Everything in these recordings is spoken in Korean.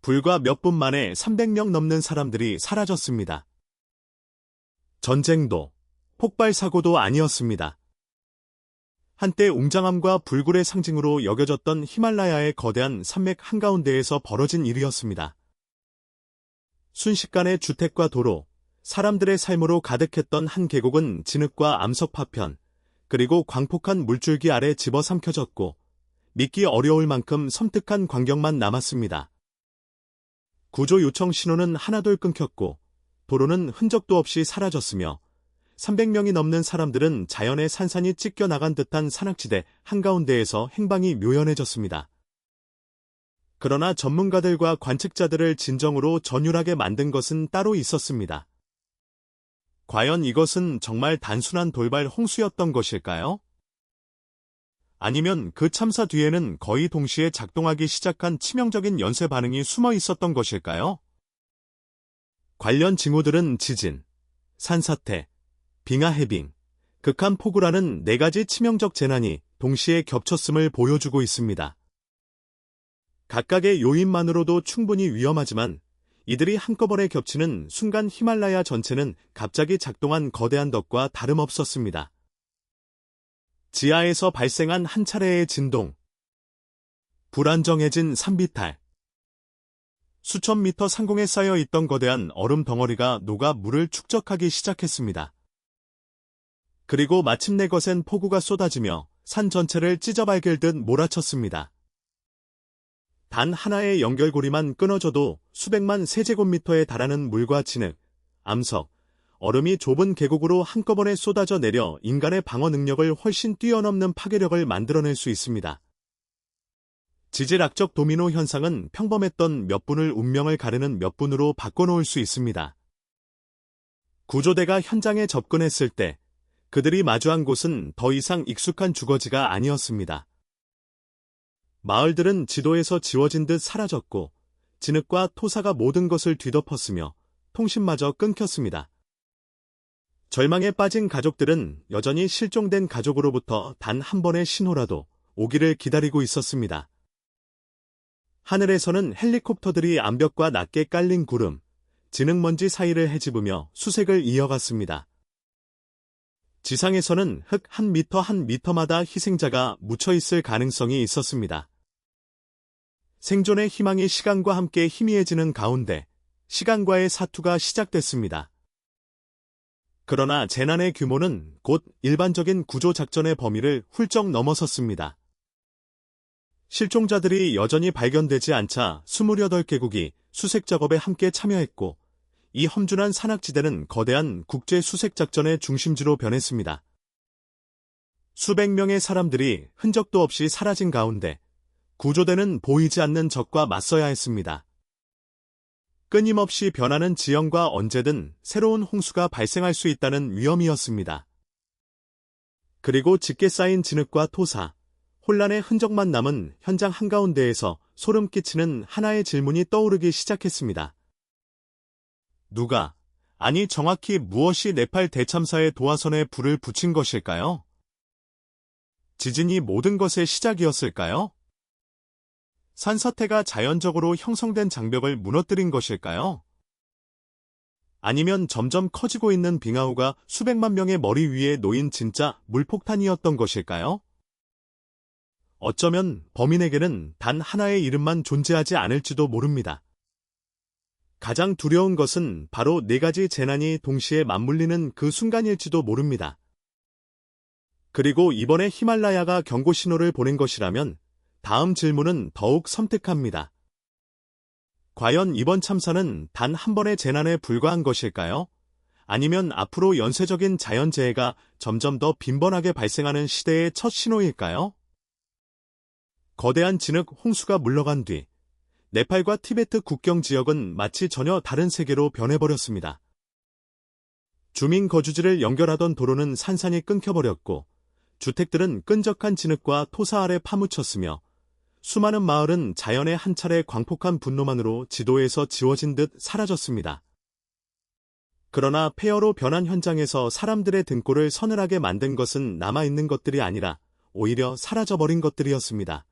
불과 몇 분 만에 300명 넘는 사람들이 사라졌습니다. 전쟁도, 폭발 사고도 아니었습니다. 한때 웅장함과 불굴의 상징으로 여겨졌던 히말라야의 거대한 산맥 한가운데에서 벌어진 일이었습니다. 순식간에 주택과 도로, 사람들의 삶으로 가득했던 한 계곡은 진흙과 암석 파편, 그리고 광폭한 물줄기 아래 집어삼켜졌고, 믿기 어려울 만큼 섬뜩한 광경만 남았습니다. 구조 요청 신호는 하나둘 끊겼고, 도로는 흔적도 없이 사라졌으며, 300명이 넘는 사람들은 자연의 산산이 찢겨나간 듯한 산악지대 한가운데에서 행방이 묘연해졌습니다. 그러나 전문가들과 관측자들을 진정으로 전율하게 만든 것은 따로 있었습니다. 과연 이것은 정말 단순한 돌발 홍수였던 것일까요? 아니면 그 참사 뒤에는 거의 동시에 작동하기 시작한 치명적인 연쇄 반응이 숨어 있었던 것일까요? 관련 징후들은 지진, 산사태, 빙하 해빙, 극한 폭우라는 4가지 치명적 재난이 동시에 겹쳤음을 보여주고 있습니다. 각각의 요인만으로도 충분히 위험하지만 이들이 한꺼번에 겹치는 순간 히말라야 전체는 갑자기 작동한 거대한 덕과 다름없었습니다. 지하에서 발생한 한 차례의 진동, 불안정해진 산비탈, 수천 미터 상공에 쌓여 있던 거대한 얼음 덩어리가 녹아 물을 축적하기 시작했습니다. 그리고 마침내 거센 폭우가 쏟아지며 산 전체를 찢어발길듯 몰아쳤습니다. 단 하나의 연결고리만 끊어져도 수백만 세제곱미터에 달하는 물과 진흙, 암석, 얼음이 좁은 계곡으로 한꺼번에 쏟아져 내려 인간의 방어 능력을 훨씬 뛰어넘는 파괴력을 만들어낼 수 있습니다. 지질학적 도미노 현상은 평범했던 몇 분을 운명을 가르는 몇 분으로 바꿔놓을 수 있습니다. 구조대가 현장에 접근했을 때 그들이 마주한 곳은 더 이상 익숙한 주거지가 아니었습니다. 마을들은 지도에서 지워진 듯 사라졌고 진흙과 토사가 모든 것을 뒤덮었으며 통신마저 끊겼습니다. 절망에 빠진 가족들은 여전히 실종된 가족으로부터 단 한 번의 신호라도 오기를 기다리고 있었습니다. 하늘에서는 헬리콥터들이 암벽과 낮게 깔린 구름, 진흙먼지 사이를 헤집으며 수색을 이어갔습니다. 지상에서는 흙 한 미터마다 희생자가 묻혀있을 가능성이 있었습니다. 생존의 희망이 시간과 함께 희미해지는 가운데 시간과의 사투가 시작됐습니다. 그러나 재난의 규모는 곧 일반적인 구조작전의 범위를 훌쩍 넘어섰습니다. 실종자들이 여전히 발견되지 않자 28개국이 수색 작업에 함께 참여했고 이 험준한 산악지대는 거대한 국제 수색 작전의 중심지로 변했습니다. 수백 명의 사람들이 흔적도 없이 사라진 가운데 구조대는 보이지 않는 적과 맞서야 했습니다. 끊임없이 변하는 지형과 언제든 새로운 홍수가 발생할 수 있다는 위험이었습니다. 그리고 짙게 쌓인 진흙과 토사, 혼란의 흔적만 남은 현장 한가운데에서 소름 끼치는 하나의 질문이 떠오르기 시작했습니다. 누가, 아니 정확히 무엇이 네팔 대참사의 도화선에 불을 붙인 것일까요? 지진이 모든 것의 시작이었을까요? 산사태가 자연적으로 형성된 장벽을 무너뜨린 것일까요? 아니면 점점 커지고 있는 빙하우가 수백만 명의 머리 위에 놓인 진짜 물폭탄이었던 것일까요? 어쩌면 범인에게는 단 하나의 이름만 존재하지 않을지도 모릅니다. 가장 두려운 것은 바로 4가지 재난이 동시에 맞물리는 그 순간일지도 모릅니다. 그리고 이번에 히말라야가 경고 신호를 보낸 것이라면 다음 질문은 더욱 섬뜩합니다. 과연 이번 참사는 단 한 번의 재난에 불과한 것일까요? 아니면 앞으로 연쇄적인 자연재해가 점점 더 빈번하게 발생하는 시대의 첫 신호일까요? 거대한 진흙 홍수가 물러간 뒤 네팔과 티베트 국경 지역은 마치 전혀 다른 세계로 변해버렸습니다. 주민 거주지를 연결하던 도로는 산산이 끊겨버렸고 주택들은 끈적한 진흙과 토사 아래 파묻혔으며 수많은 마을은 자연의 한 차례 광폭한 분노만으로 지도에서 지워진 듯 사라졌습니다. 그러나 폐허로 변한 현장에서 사람들의 등골을 서늘하게 만든 것은 남아있는 것들이 아니라 오히려 사라져버린 것들이었습니다.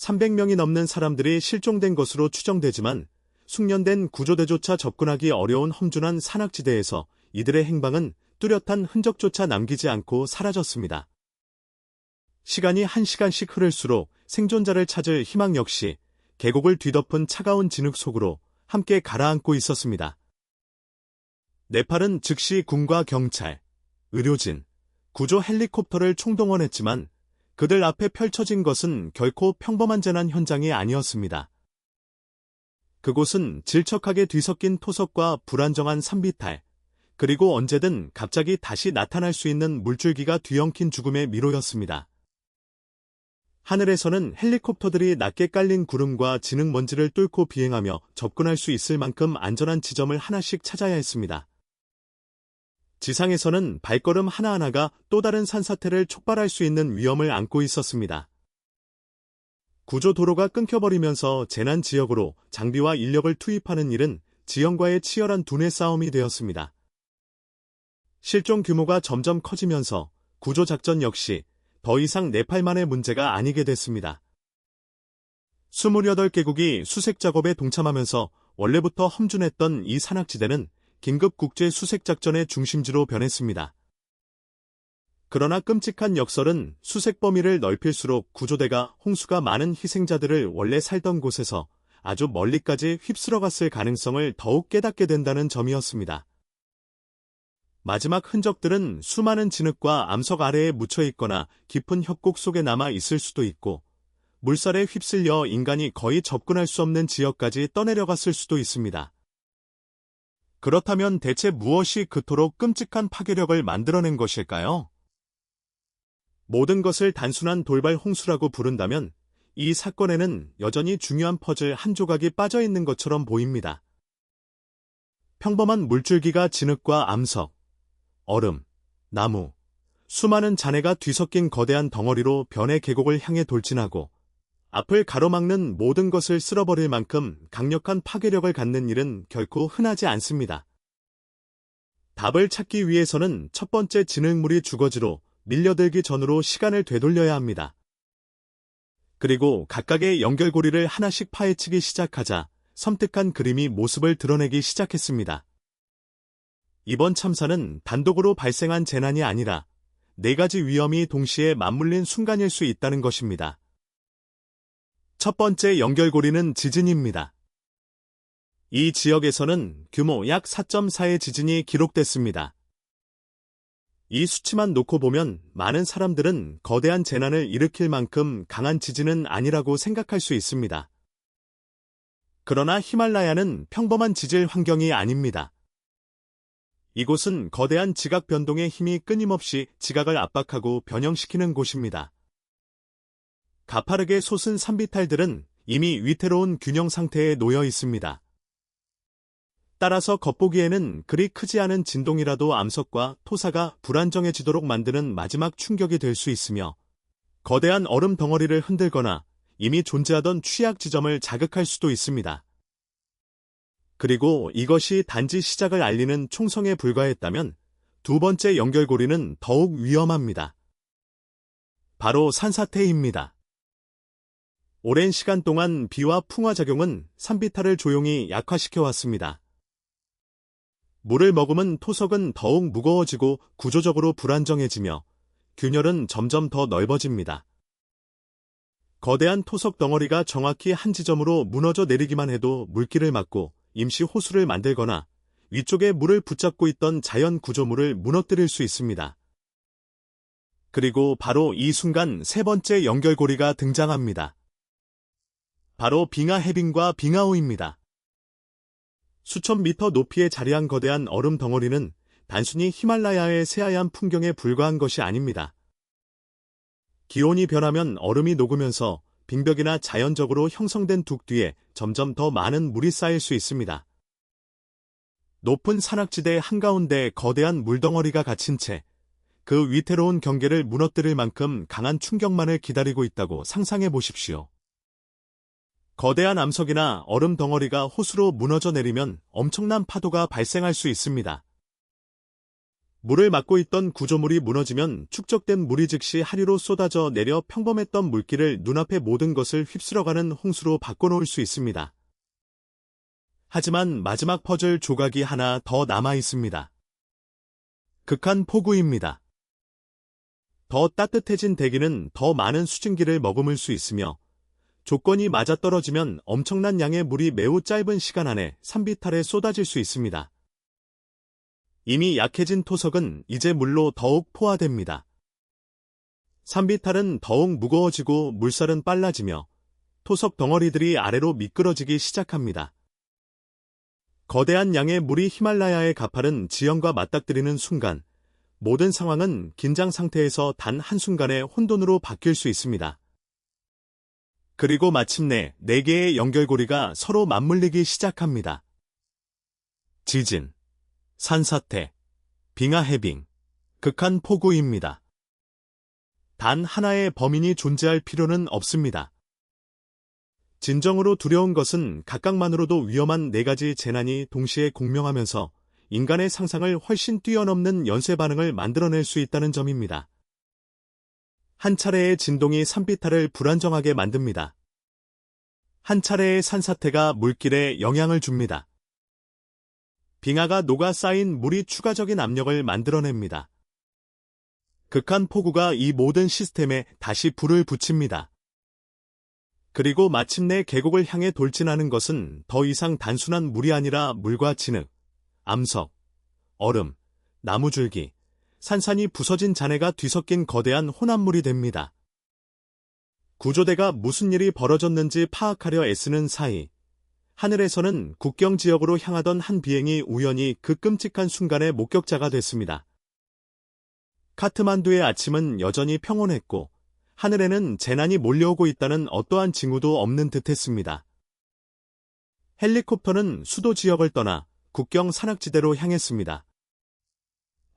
300명이 넘는 사람들이 실종된 것으로 추정되지만 숙련된 구조대조차 접근하기 어려운 험준한 산악지대에서 이들의 행방은 뚜렷한 흔적조차 남기지 않고 사라졌습니다. 시간이 1시간씩 흐를수록 생존자를 찾을 희망 역시 계곡을 뒤덮은 차가운 진흙 속으로 함께 가라앉고 있었습니다. 네팔은 즉시 군과 경찰, 의료진, 구조 헬리콥터를 총동원했지만 그들 앞에 펼쳐진 것은 결코 평범한 재난 현장이 아니었습니다. 그곳은 질척하게 뒤섞인 토석과 불안정한 산비탈, 그리고 언제든 갑자기 다시 나타날 수 있는 물줄기가 뒤엉킨 죽음의 미로였습니다. 하늘에서는 헬리콥터들이 낮게 깔린 구름과 진흙 먼지를 뚫고 비행하며 접근할 수 있을 만큼 안전한 지점을 하나씩 찾아야 했습니다. 지상에서는 발걸음 하나하나가 또 다른 산사태를 촉발할 수 있는 위험을 안고 있었습니다. 구조 도로가 끊겨버리면서 재난 지역으로 장비와 인력을 투입하는 일은 지형과의 치열한 두뇌 싸움이 되었습니다. 실종 규모가 점점 커지면서 구조 작전 역시 더 이상 네팔만의 문제가 아니게 됐습니다. 28개국이 수색 작업에 동참하면서 원래부터 험준했던 이 산악지대는 긴급 국제 수색 작전의 중심지로 변했습니다. 그러나 끔찍한 역설은 수색 범위를 넓힐수록 구조대가 홍수가 많은 희생자들을 원래 살던 곳에서 아주 멀리까지 휩쓸어갔을 가능성을 더욱 깨닫게 된다는 점이었습니다. 마지막 흔적들은 수많은 진흙과 암석 아래에 묻혀 있거나 깊은 협곡 속에 남아 있을 수도 있고, 물살에 휩쓸려 인간이 거의 접근할 수 없는 지역까지 떠내려갔을 수도 있습니다. 그렇다면 대체 무엇이 그토록 끔찍한 파괴력을 만들어낸 것일까요? 모든 것을 단순한 돌발 홍수라고 부른다면 이 사건에는 여전히 중요한 퍼즐 한 조각이 빠져 있는 것처럼 보입니다. 평범한 물줄기가 진흙과 암석, 얼음, 나무, 수많은 잔해가 뒤섞인 거대한 덩어리로 변의 계곡을 향해 돌진하고 앞을 가로막는 모든 것을 쓸어버릴 만큼 강력한 파괴력을 갖는 일은 결코 흔하지 않습니다. 답을 찾기 위해서는 첫 번째 진흙물이 주거지로 밀려들기 전으로 시간을 되돌려야 합니다. 그리고 각각의 연결고리를 하나씩 파헤치기 시작하자 섬뜩한 그림이 모습을 드러내기 시작했습니다. 이번 참사는 단독으로 발생한 재난이 아니라 4가지 위험이 동시에 맞물린 순간일 수 있다는 것입니다. 첫 번째 연결고리는 지진입니다. 이 지역에서는 규모 약 4.4의 지진이 기록됐습니다. 이 수치만 놓고 보면 많은 사람들은 거대한 재난을 일으킬 만큼 강한 지진은 아니라고 생각할 수 있습니다. 그러나 히말라야는 평범한 지질 환경이 아닙니다. 이곳은 거대한 지각 변동의 힘이 끊임없이 지각을 압박하고 변형시키는 곳입니다. 가파르게 솟은 산비탈들은 이미 위태로운 균형 상태에 놓여 있습니다. 따라서 겉보기에는 그리 크지 않은 진동이라도 암석과 토사가 불안정해지도록 만드는 마지막 충격이 될 수 있으며 거대한 얼음 덩어리를 흔들거나 이미 존재하던 취약 지점을 자극할 수도 있습니다. 그리고 이것이 단지 시작을 알리는 총성에 불과했다면 두 번째 연결고리는 더욱 위험합니다. 바로 산사태입니다. 오랜 시간 동안 비와 풍화작용은 산비탈을 조용히 약화시켜왔습니다. 물을 머금은 토석은 더욱 무거워지고 구조적으로 불안정해지며 균열은 점점 더 넓어집니다. 거대한 토석 덩어리가 정확히 한 지점으로 무너져 내리기만 해도 물길을 막고 임시 호수를 만들거나 위쪽에 물을 붙잡고 있던 자연 구조물을 무너뜨릴 수 있습니다. 그리고 바로 이 순간 세 번째 연결고리가 등장합니다. 바로 빙하 해빙과 빙하호입니다. 수천 미터 높이에 자리한 거대한 얼음 덩어리는 단순히 히말라야의 새하얀 풍경에 불과한 것이 아닙니다. 기온이 변하면 얼음이 녹으면서 빙벽이나 자연적으로 형성된 둑 뒤에 점점 더 많은 물이 쌓일 수 있습니다. 높은 산악지대 한가운데 거대한 물덩어리가 갇힌 채 그 위태로운 경계를 무너뜨릴 만큼 강한 충격만을 기다리고 있다고 상상해 보십시오. 거대한 암석이나 얼음 덩어리가 호수로 무너져 내리면 엄청난 파도가 발생할 수 있습니다. 물을 막고 있던 구조물이 무너지면 축적된 물이 즉시 하류로 쏟아져 내려 평범했던 물길을 눈앞의 모든 것을 휩쓸어가는 홍수로 바꿔놓을 수 있습니다. 하지만 마지막 퍼즐 조각이 하나 더 남아 있습니다. 극한 폭우입니다. 더 따뜻해진 대기는 더 많은 수증기를 머금을 수 있으며 조건이 맞아떨어지면 엄청난 양의 물이 매우 짧은 시간 안에 산비탈에 쏟아질 수 있습니다. 이미 약해진 토석은 이제 물로 더욱 포화됩니다. 산비탈은 더욱 무거워지고 물살은 빨라지며 토석 덩어리들이 아래로 미끄러지기 시작합니다. 거대한 양의 물이 히말라야의 가파른 지형과 맞닥뜨리는 순간 모든 상황은 긴장 상태에서 단 한순간에 혼돈으로 바뀔 수 있습니다. 그리고 마침내 4개의 연결고리가 서로 맞물리기 시작합니다. 지진, 산사태, 빙하 해빙, 극한 폭우입니다. 단 하나의 범인이 존재할 필요는 없습니다. 진정으로 두려운 것은 각각만으로도 위험한 4가지 재난이 동시에 공명하면서 인간의 상상을 훨씬 뛰어넘는 연쇄 반응을 만들어낼 수 있다는 점입니다. 한 차례의 진동이 산비탈을 불안정하게 만듭니다. 한 차례의 산사태가 물길에 영향을 줍니다. 빙하가 녹아 쌓인 물이 추가적인 압력을 만들어냅니다. 극한 폭우가 이 모든 시스템에 다시 불을 붙입니다. 그리고 마침내 계곡을 향해 돌진하는 것은 더 이상 단순한 물이 아니라 물과 진흙, 암석, 얼음, 나무줄기, 산산이 부서진 잔해가 뒤섞인 거대한 혼합물이 됩니다. 구조대가 무슨 일이 벌어졌는지 파악하려 애쓰는 사이, 하늘에서는 국경 지역으로 향하던 한 비행이 우연히 그 끔찍한 순간의 목격자가 됐습니다. 카트만두의 아침은 여전히 평온했고, 하늘에는 재난이 몰려오고 있다는 어떠한 징후도 없는 듯했습니다. 헬리콥터는 수도 지역을 떠나 국경 산악지대로 향했습니다.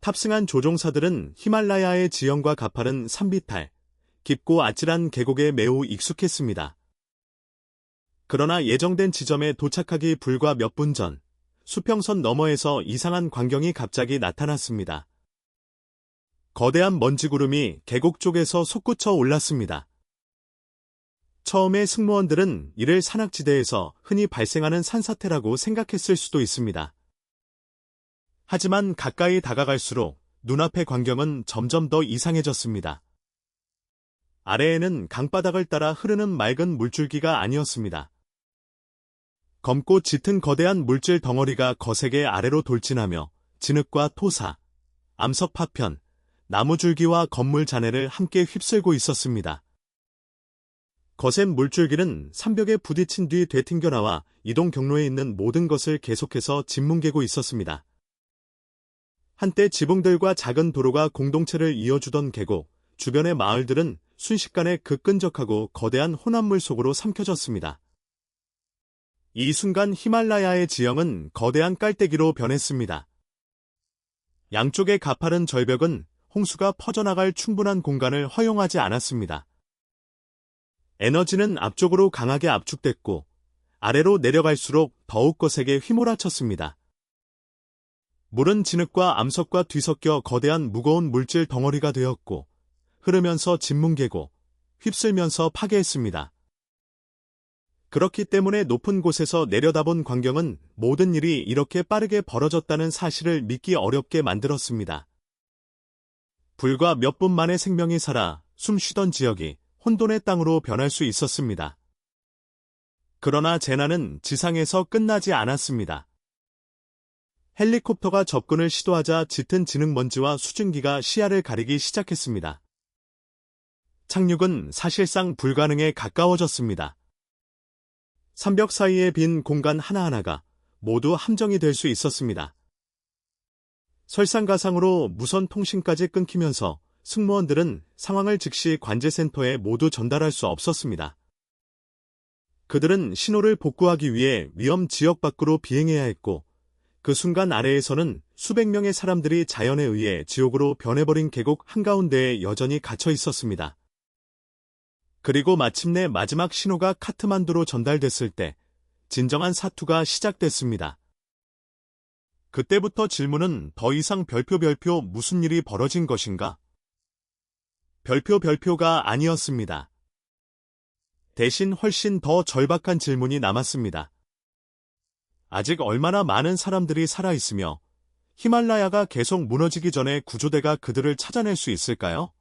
탑승한 조종사들은 히말라야의 지형과 가파른 산비탈, 깊고 아찔한 계곡에 매우 익숙했습니다. 그러나 예정된 지점에 도착하기 불과 몇 분 전, 수평선 너머에서 이상한 광경이 갑자기 나타났습니다. 거대한 먼지구름이 계곡 쪽에서 솟구쳐 올랐습니다. 처음에 승무원들은 이를 산악지대에서 흔히 발생하는 산사태라고 생각했을 수도 있습니다. 하지만 가까이 다가갈수록 눈앞의 광경은 점점 더 이상해졌습니다. 아래에는 강바닥을 따라 흐르는 맑은 물줄기가 아니었습니다. 검고 짙은 거대한 물질 덩어리가 거세게 아래로 돌진하며 진흙과 토사, 암석 파편, 나무줄기와 건물 잔해를 함께 휩쓸고 있었습니다. 거센 물줄기는 산벽에 부딪힌 뒤 되튕겨나와 이동 경로에 있는 모든 것을 계속해서 짓뭉개고 있었습니다. 한때 지붕들과 작은 도로가 공동체를 이어주던 계곡, 주변의 마을들은 순식간에 급끈적하고 거대한 혼합물 속으로 삼켜졌습니다. 이 순간 히말라야의 지형은 거대한 깔때기로 변했습니다. 양쪽의 가파른 절벽은 홍수가 퍼져나갈 충분한 공간을 허용하지 않았습니다. 에너지는 앞쪽으로 강하게 압축됐고 아래로 내려갈수록 더욱 거세게 휘몰아쳤습니다. 물은 진흙과 암석과 뒤섞여 거대한 무거운 물질 덩어리가 되었고 흐르면서 짓뭉개고 휩쓸면서 파괴했습니다. 그렇기 때문에 높은 곳에서 내려다본 광경은 모든 일이 이렇게 빠르게 벌어졌다는 사실을 믿기 어렵게 만들었습니다. 불과 몇 분 만에 생명이 살아 숨 쉬던 지역이 혼돈의 땅으로 변할 수 있었습니다. 그러나 재난은 지상에서 끝나지 않았습니다. 헬리콥터가 접근을 시도하자 짙은 진흙먼지와 수증기가 시야를 가리기 시작했습니다. 착륙은 사실상 불가능에 가까워졌습니다. 산벽 사이에 빈 공간 하나하나가 모두 함정이 될 수 있었습니다. 설상가상으로 무선 통신까지 끊기면서 승무원들은 상황을 즉시 관제센터에 모두 전달할 수 없었습니다. 그들은 신호를 복구하기 위해 위험 지역 밖으로 비행해야 했고 그 순간 아래에서는 수백 명의 사람들이 자연에 의해 지옥으로 변해버린 계곡 한가운데에 여전히 갇혀 있었습니다. 그리고 마침내 마지막 신호가 카트만두로 전달됐을 때 진정한 사투가 시작됐습니다. 그때부터 질문은 더 이상 별표 무슨 일이 벌어진 것인가? 별표가 아니었습니다. 대신 훨씬 더 절박한 질문이 남았습니다. 아직 얼마나 많은 사람들이 살아있으며 히말라야가 계속 무너지기 전에 구조대가 그들을 찾아낼 수 있을까요?